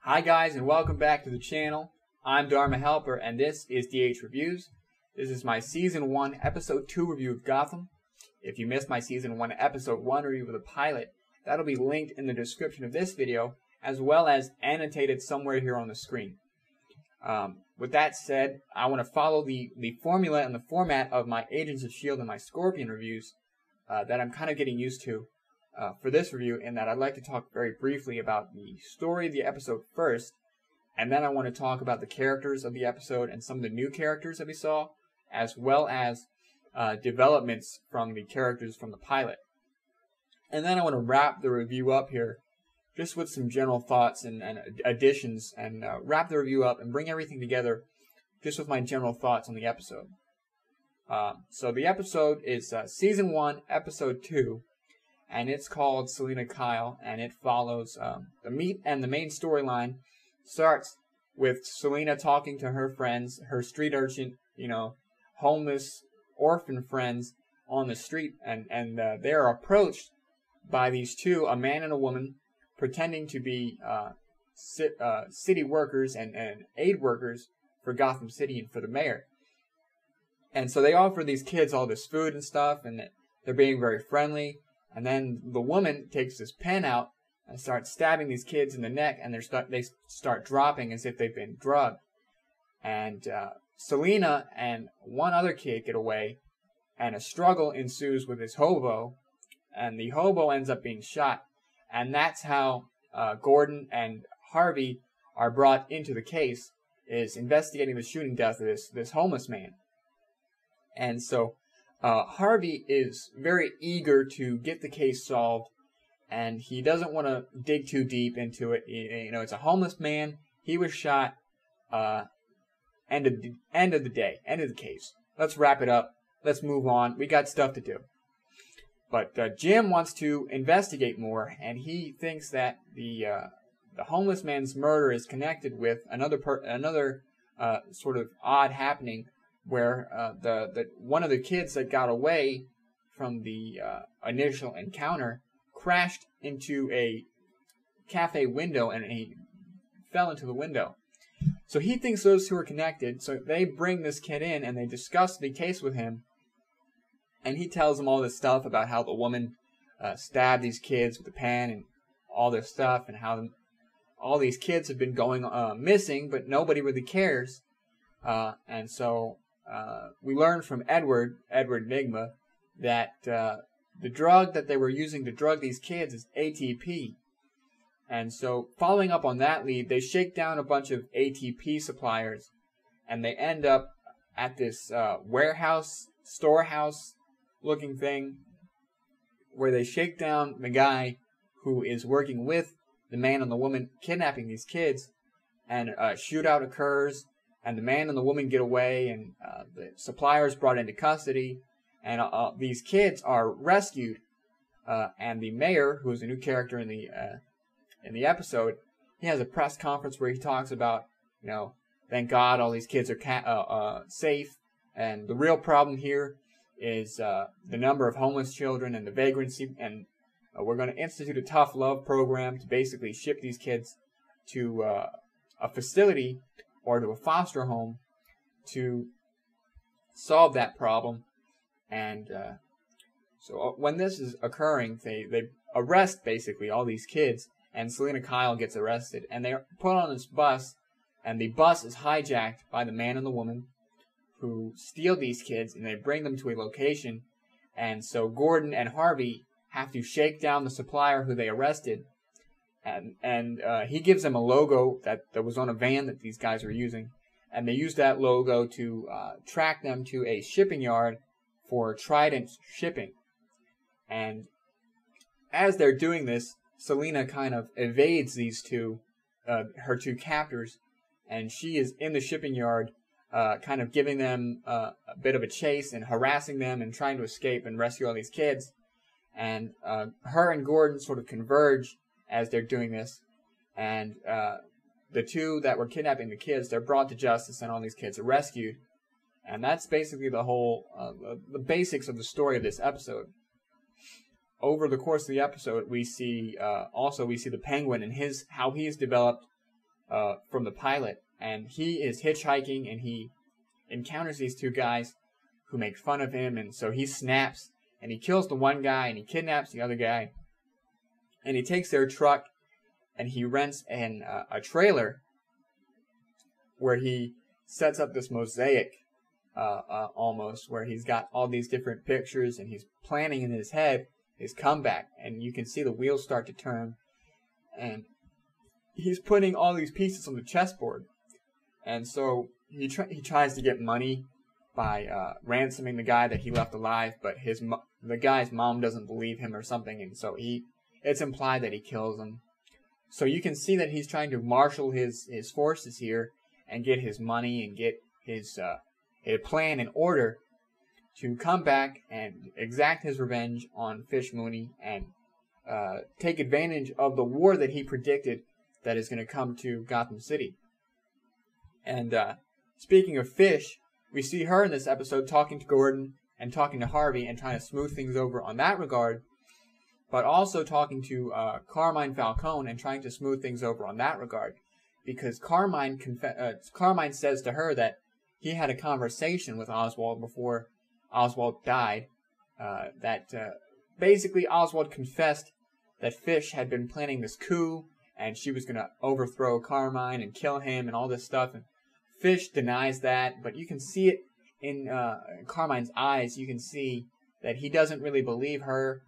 Hi guys, and welcome back to the channel. I'm Dharma Helper, and this is DH Reviews. This is my Season 1, Episode 2 review of Gotham. If you missed my Season 1, Episode 1 review of the pilot, that'll be linked in the description of this video, as well as annotated somewhere here on the screen. With that said, I want to follow the formula and the format of my Agents of S.H.I.E.L.D. and my Scorpion reviews that I'm kind of getting used to for this review, in that I'd like to talk very briefly about the story of the episode first, and then I want to talk about the characters of the episode and some of the new characters that we saw, as well as developments from the characters from the pilot. And then I want to wrap the review up here just with some general thoughts and additions, and wrap the review up and bring everything together just with my general thoughts on the episode. So the episode is Season 1, Episode 2, and it's called Selina Kyle, and it follows the main storyline starts with Selina talking to her friends, her street urchin, homeless orphan friends on the street, and they are approached by these two, a man and a woman, pretending to be city workers and aid workers for Gotham City and for the mayor. And so they offer these kids all this food and stuff, and they're being very friendly. And then the woman takes this pen out and starts stabbing these kids in the neck, and they start dropping as if they've been drugged. And Selina and one other kid get away, and a struggle ensues with this hobo, and the hobo ends up being shot. And that's how Gordon and Harvey are brought into the case, is investigating the shooting death of this homeless man. And so Harvey is very eager to get the case solved, and he doesn't want to dig too deep into it. It's a homeless man. He was shot. End of the case. Let's wrap it up. Let's move on. We got stuff to do. But Jim wants to investigate more, and he thinks that the homeless man's murder is connected with another sort of odd happening, where the one of the kids that got away from the initial encounter crashed into a cafe window, and he fell into the window. So he thinks those two are connected. So they bring this kid in, and they discuss the case with him. And he tells them all this stuff about how the woman stabbed these kids with a pen and all this stuff, and how all these kids have been going missing, but nobody really cares. And so we learned from Edward Nigma, that the drug that they were using to drug these kids is ATP. And so following up on that lead, they shake down a bunch of ATP suppliers, and they end up at this storehouse looking thing, where they shake down the guy who is working with the man and the woman kidnapping these kids, and a shootout occurs, and the man and the woman get away, and the suppliers brought into custody, and these kids are rescued, and the mayor, who is a new character in the episode, he has a press conference where he talks about, thank God all these kids are safe, and the real problem here is the number of homeless children and the vagrancy, and we're going to institute a tough love program to basically ship these kids to a facility or to a foster home to solve that problem. And so when this is occurring, they arrest basically all these kids, and Selina Kyle gets arrested, and they're put on this bus, and the bus is hijacked by the man and the woman, who steal these kids, and they bring them to a location. And so Gordon and Harvey have to shake down the supplier who they arrested, and he gives them a logo that was on a van that these guys were using, and they use that logo to track them to a shipping yard for Trident shipping. And as they're doing this, Selina kind of evades these two, her two captors, and she is in the shipping yard, kind of giving them a bit of a chase and harassing them and trying to escape and rescue all these kids. And her and Gordon sort of converge as they're doing this, and the two that were kidnapping the kids, they're brought to justice, and all these kids are rescued. And that's basically the whole, the basics of the story of this episode. Over the course of the episode, we see the Penguin and how he's developed from the pilot, and he is hitchhiking, and he encounters these two guys who make fun of him, and so he snaps, and he kills the one guy, and he kidnaps the other guy, and he takes their truck, and he rents a trailer where he sets up this mosaic, almost, where he's got all these different pictures, and he's planning in his head his comeback, and you can see the wheels start to turn, and he's putting all these pieces on the chessboard, and so he tries to get money by ransoming the guy that he left alive, but the guy's mom doesn't believe him or something, and so it's implied that he kills him. So you can see that he's trying to marshal his forces here and get his money and get his plan in order to come back and exact his revenge on Fish Mooney and take advantage of the war that he predicted that is going to come to Gotham City. And speaking of Fish, we see her in this episode talking to Gordon and talking to Harvey and trying to smooth things over on that regard, but also talking to Carmine Falcone and trying to smooth things over on that regard, because Carmine says to her that he had a conversation with Oswald before Oswald died, that basically Oswald confessed that Fish had been planning this coup, and she was going to overthrow Carmine and kill him and all this stuff, and Fish denies that, but you can see it in Carmine's eyes. You can see that he doesn't really believe her,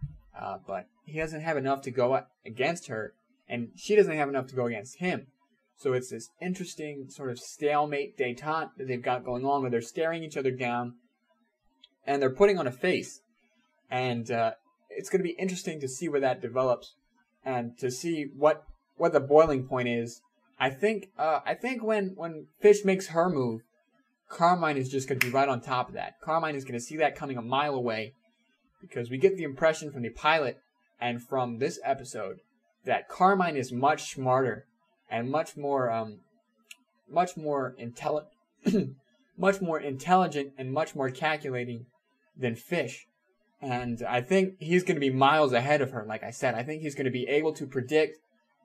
but he doesn't have enough to go against her, and she doesn't have enough to go against him. So it's this interesting sort of stalemate détente that they've got going on, where they're staring each other down, and they're putting on a face. And it's going to be interesting to see where that develops, and to see what the boiling point is. I think when Fish makes her move, Carmine is just going to be right on top of that. Carmine is going to see that coming a mile away, because we get the impression from the pilot and from this episode that Carmine is much smarter and much more intelligent and much more calculating than Fish. And I think he's going to be miles ahead of her. Like I said, I think he's going to be able to predict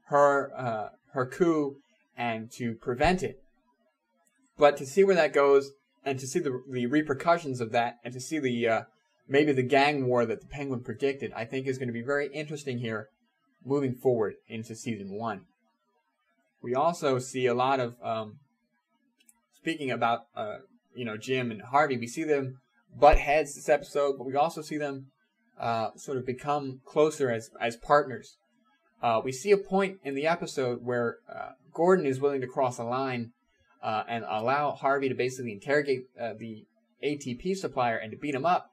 her coup and to prevent it. But to see where that goes, and to see the repercussions of that, and to see maybe the gang war that the Penguin predicted, I think is going to be very interesting here moving forward into season 1. We also see a lot of, speaking about, Jim and Harvey, we see them butt heads this episode, but we also see them sort of become closer as partners. We see a point in the episode where Gordon is willing to cross a line and allow Harvey to basically interrogate the ATP supplier and to beat him up.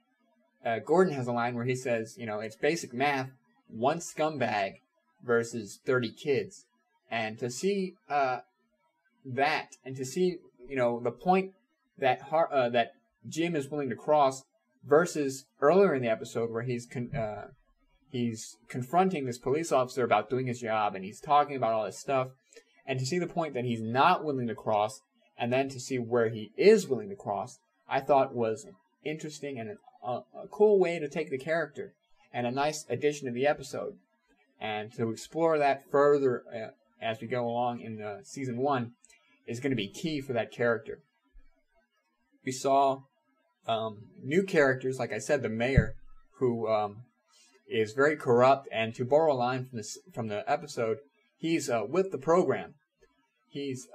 Gordon has a line where he says, it's basic math, 1 scumbag versus 30 kids. And to see that, and to see, the point that that Jim is willing to cross versus earlier in the episode where he's confronting this police officer about doing his job, and he's talking about all this stuff, and to see the point that he's not willing to cross, and then to see where he is willing to cross, I thought was interesting and a cool way to take the character, and a nice addition to the episode. And to explore that further as we go along in season 1 is going to be key for that character. We saw new characters, like I said, the mayor, who is very corrupt, and to borrow a line from the episode, he's with the program. He's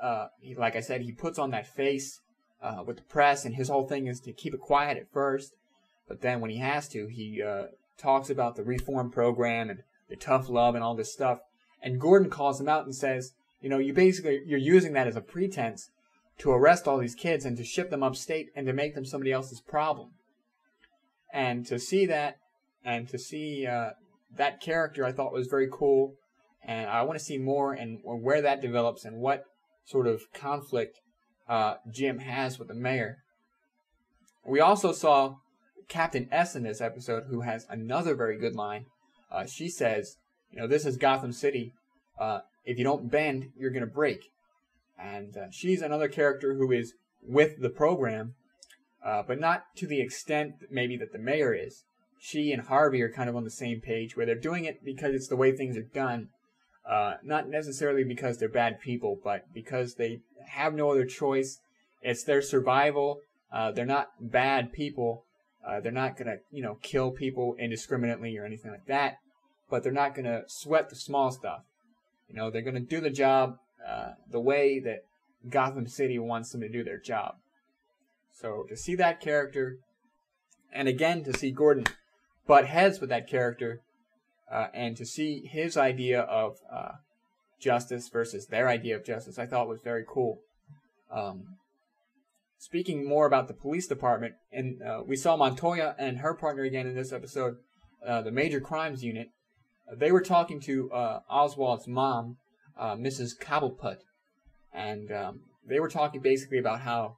like I said, he puts on that face with the press, and his whole thing is to keep it quiet at first, but then when he has to, he talks about the reform program and the tough love and all this stuff. And Gordon calls him out and says, you're using that as a pretense to arrest all these kids and to ship them upstate and to make them somebody else's problem. And to see that, and to see that character, I thought was very cool. And I want to see more and where that develops and what sort of conflict Jim has with the mayor. We also saw Captain S in this episode, who has another very good line. She says, this is Gotham City. If you don't bend, you're going to break. And she's another character who is with the program, but not to the extent maybe that the mayor is. She and Harvey are kind of on the same page, where they're doing it because it's the way things are done. not necessarily because they're bad people, but because they have no other choice. It's their survival. They're not bad people. They're not gonna, kill people indiscriminately or anything like that. But they're not gonna sweat the small stuff. They're gonna do the job the way that Gotham City wants them to do their job. So to see that character, and again to see Gordon butt heads with that character, and to see his idea of justice versus their idea of justice, I thought was very cool. Speaking more about the police department, and we saw Montoya and her partner again in this episode, the Major Crimes Unit. They were talking to Oswald's mom, Mrs. Cobbleput, and they were talking basically about how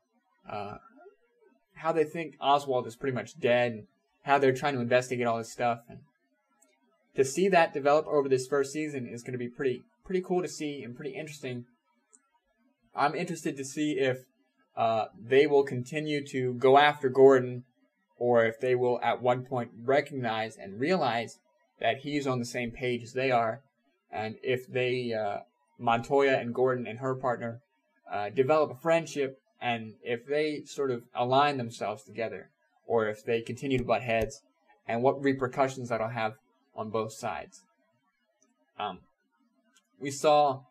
they think Oswald is pretty much dead, and how they're trying to investigate all this stuff. And to see that develop over this first season is going to be pretty cool to see and pretty interesting. I'm interested to see if they will continue to go after Gordon, or if they will at one point recognize and realize that he's on the same page as they are, and if they, Montoya and Gordon and her partner, develop a friendship, and if they sort of align themselves together, or if they continue to butt heads, and what repercussions that'll have on both sides. We saw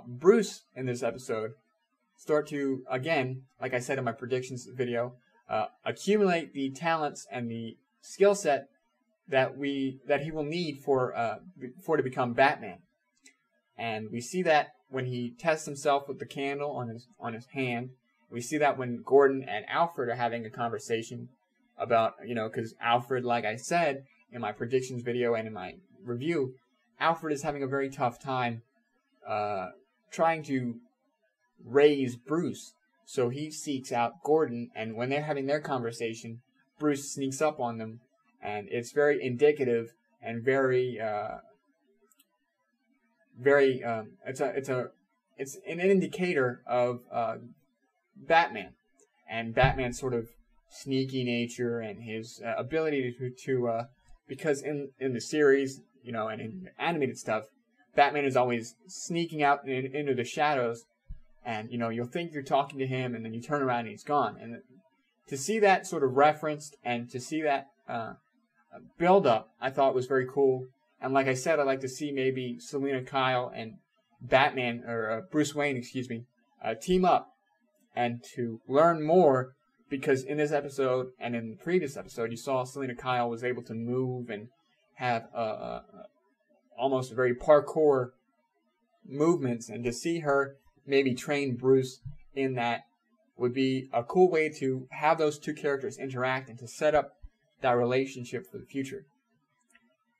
Bruce in this episode start to, again, like I said in my predictions video, accumulate the talents and the skill set that he will need for to become Batman. And we see that when he tests himself with the candle on his hand. We see that when Gordon and Alfred are having a conversation about, because Alfred, like I said in my predictions video and in my review, Alfred is having a very tough time trying to raise Bruce. So he seeks out Gordon, and when they're having their conversation, Bruce sneaks up on them, and it's very indicative and very it's an indicator of Batman and Batman's sort of sneaky nature and his ability to because in the series, and in animated stuff, Batman is always sneaking out into the shadows, and you'll think you're talking to him, and then you turn around and he's gone. And to see that sort of referenced and to see that build up, I thought was very cool. And like I said, I'd like to see maybe Selina Kyle and Batman, or Bruce Wayne, team up and to learn more, because in this episode and in the previous episode, you saw Selina Kyle was able to move and have almost very parkour movements, and to see her maybe train Bruce in that would be a cool way to have those two characters interact and to set up that relationship for the future.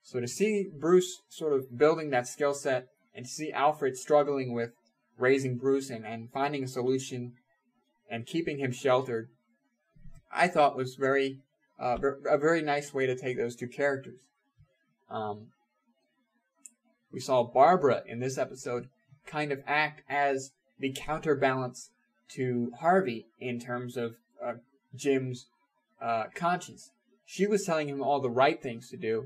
So to see Bruce sort of building that skill set, and to see Alfred struggling with raising Bruce and finding a solution and keeping him sheltered, I thought was a very nice way to take those two characters. We saw Barbara in this episode kind of act as the counterbalance to Harvey in terms of Jim's conscience. She was telling him all the right things to do,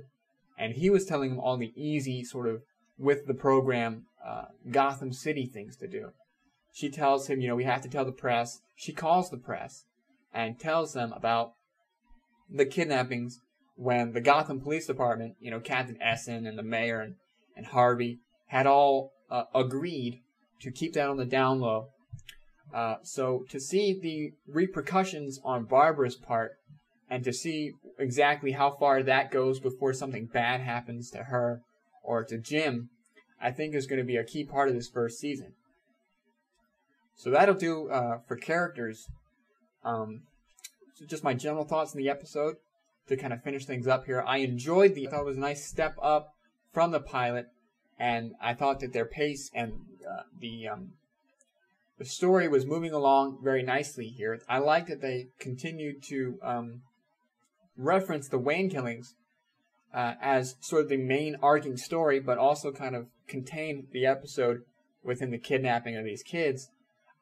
and he was telling him all the easy sort of with the program Gotham City things to do. She tells him, we have to tell the press. She calls the press and tells them about the kidnappings when the Gotham Police Department, Captain Essen and the mayor and Harvey had all agreed to keep that on the down low. So to see the repercussions on Barbara's part, and to see exactly how far that goes before something bad happens to her or to Jim, I think is going to be a key part of this first season. So that'll do for characters. So just my general thoughts on the episode to kind of finish things up here. I thought it was a nice step up from the pilot, and I thought that their pace and the story was moving along very nicely here. I like that they continued to reference the Wayne killings as sort of the main arcing story, but also kind of contain the episode within the kidnapping of these kids.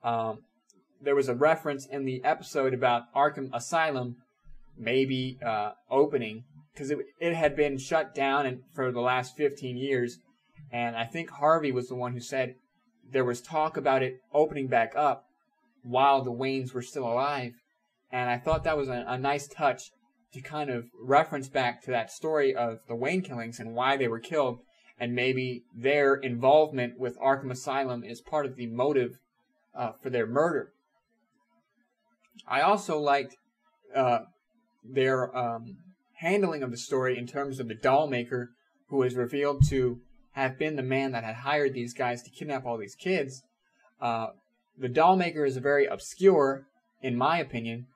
There was a reference in the episode about Arkham Asylum maybe opening, because it had been shut down for the last 15 years, And I think Harvey was the one who said there was talk about it opening back up while the Waynes were still alive. And I thought that was a nice touch to kind of reference back to that story of the Wayne killings and why they were killed. And maybe their involvement with Arkham Asylum is part of the motive for their murder. I also liked their handling of the story in terms of the doll maker, who was revealed to have been the man that had hired these guys to kidnap all these kids. The doll maker is a very obscure, in my opinion,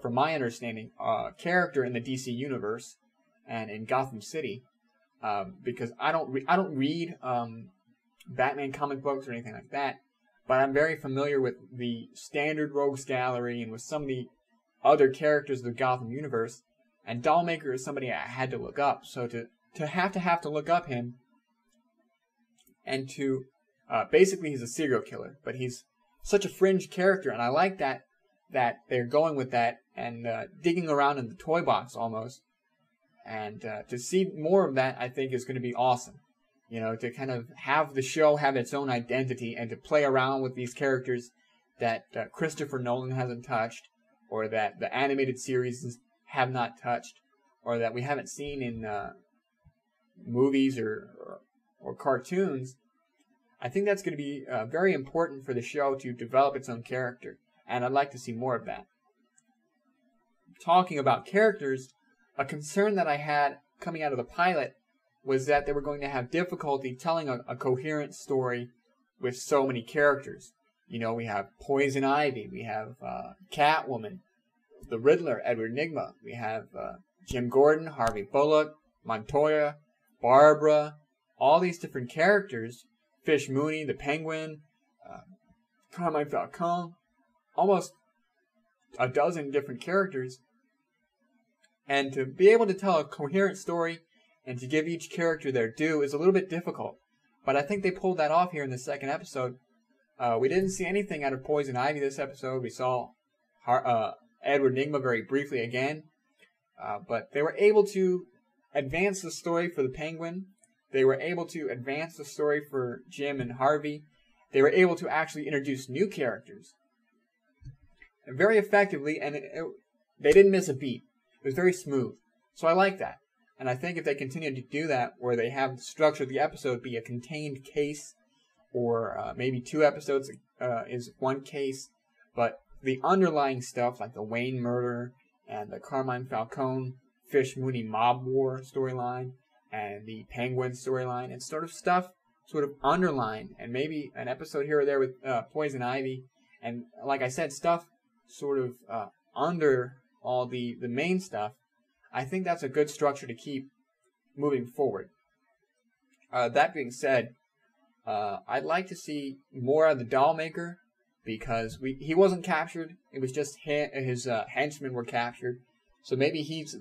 from my understanding, character in the DC universe and in Gotham City, because I don't read Batman comic books or anything like that, but I'm very familiar with the standard Rogues Gallery and with some of the other characters of the Gotham universe. And Dollmaker is somebody I had to look up. So to have to look up him, and to basically he's a serial killer, but he's such a fringe character, and I like that they're going with that and digging around in the toy box almost. And to see more of that, I think, is going to be awesome. You know, to kind of have the show have its own identity and to play around with these characters that Christopher Nolan hasn't touched, or that the animated series have not touched, or that we haven't seen in movies or cartoons. I think that's going to be very important for the show to develop its own character, and I'd like to see more of that. Talking about characters, a concern that I had coming out of the pilot was that they were going to have difficulty telling a coherent story with so many characters. You know, we have Poison Ivy, we have Catwoman, the Riddler, Edward Nygma, we have Jim Gordon, Harvey Bullock, Montoya, Barbara, all these different characters, Fish Mooney, the Penguin, Carmine Falcone, almost a dozen different characters. And to be able to tell a coherent story and to give each character their due is a little bit difficult. But I think they pulled that off here in the second episode. We didn't see anything out of Poison Ivy this episode. We saw Edward Nygma very briefly again. But they were able to advance the story for the Penguin. They were able to advance the story for Jim and Harvey. They were able to actually introduce new characters very effectively, and they didn't miss a beat. It was very smooth. So I like that. And I think if they continue to do that, where they have the structure of the episode be a contained case, or maybe 2 episodes is one case, but the underlying stuff, like the Wayne murder and the Carmine Falcone, Fish Mooney mob war storyline, and the Penguin storyline, and sort of underlined, and maybe an episode here or there with Poison Ivy, and like I said, stuff sort of under all the main stuff. I think that's a good structure to keep moving forward. That being said, I'd like to see more of the doll maker, because he wasn't captured. It was just his henchmen were captured. So maybe he's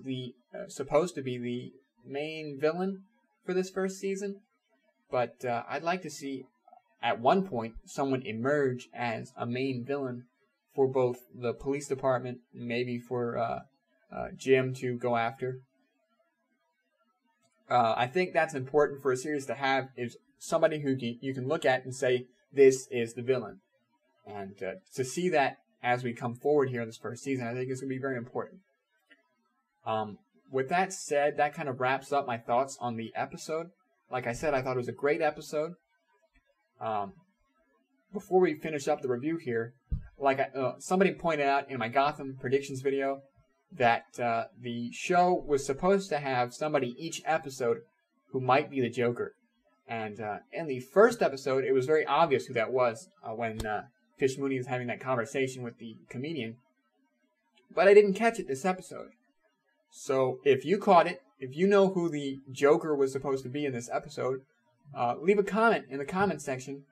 supposed to be the main villain for this first season. But I'd like to see, at one point, someone emerge as a main villain for both the police department, maybe for Jim to go after. I think that's important for a series to have, is somebody who you can look at and say, this is the villain. And to see that as we come forward here in this first season, I think is going to be very important. With that said, that kind of wraps up my thoughts on the episode. Like I said, I thought it was a great episode. Before we finish up the review here, somebody pointed out in my Gotham predictions video that the show was supposed to have somebody each episode who might be the Joker. And in the first episode, it was very obvious who that was when Fish Mooney was having that conversation with the comedian. But I didn't catch it this episode. So if you caught it, if you know who the Joker was supposed to be in this episode, leave a comment in the comment section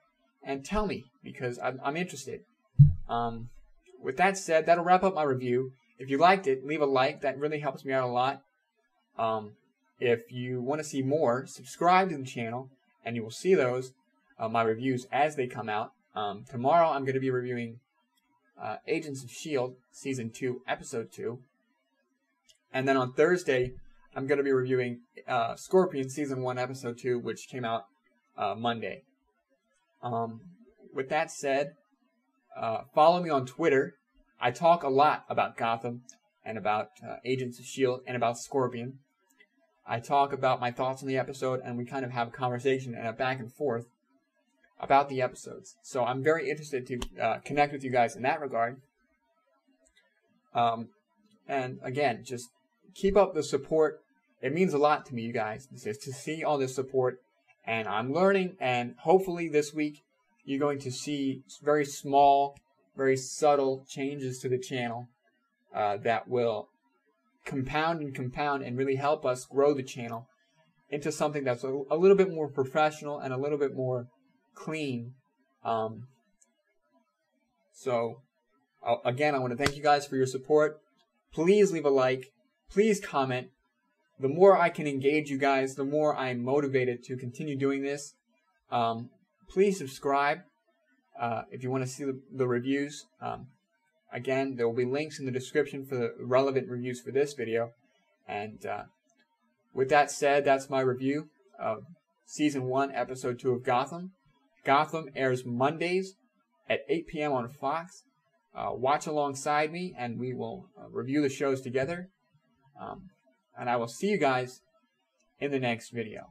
and tell me, because I'm interested. With that said, that'll wrap up my review. If you liked it, leave a like. That really helps me out a lot. If you want to see more, subscribe to the channel, and you will see those, my reviews, as they come out. Tomorrow I'm going to be reviewing Agents of S.H.I.E.L.D. Season 2, Episode 2. And then on Thursday, I'm going to be reviewing Scorpion Season 1, Episode 2, which came out Monday. With that said, follow me on Twitter. I talk a lot about Gotham and about Agents of S.H.I.E.L.D. and about Scorpion. I talk about my thoughts on the episode, and we kind of have a conversation and a back and forth about the episodes. So I'm very interested to connect with you guys in that regard. And again, just keep up the support. It means a lot to me, you guys, to see all this support. And I'm learning, and hopefully this week you're going to see very small, very subtle changes to the channel that will compound and really help us grow the channel into something that's a little bit more professional and a little bit more clean. Again, I want to thank you guys for your support. Please leave a like. Please comment. The more I can engage you guys, the more I'm motivated to continue doing this. Please subscribe if you want to see the reviews. Again, there will be links in the description for the relevant reviews for this video. And with that said, that's my review of Season 1, Episode 2 of Gotham. Gotham airs Mondays at 8 p.m. on Fox. Watch alongside me, and we will review the shows together. And I will see you guys in the next video.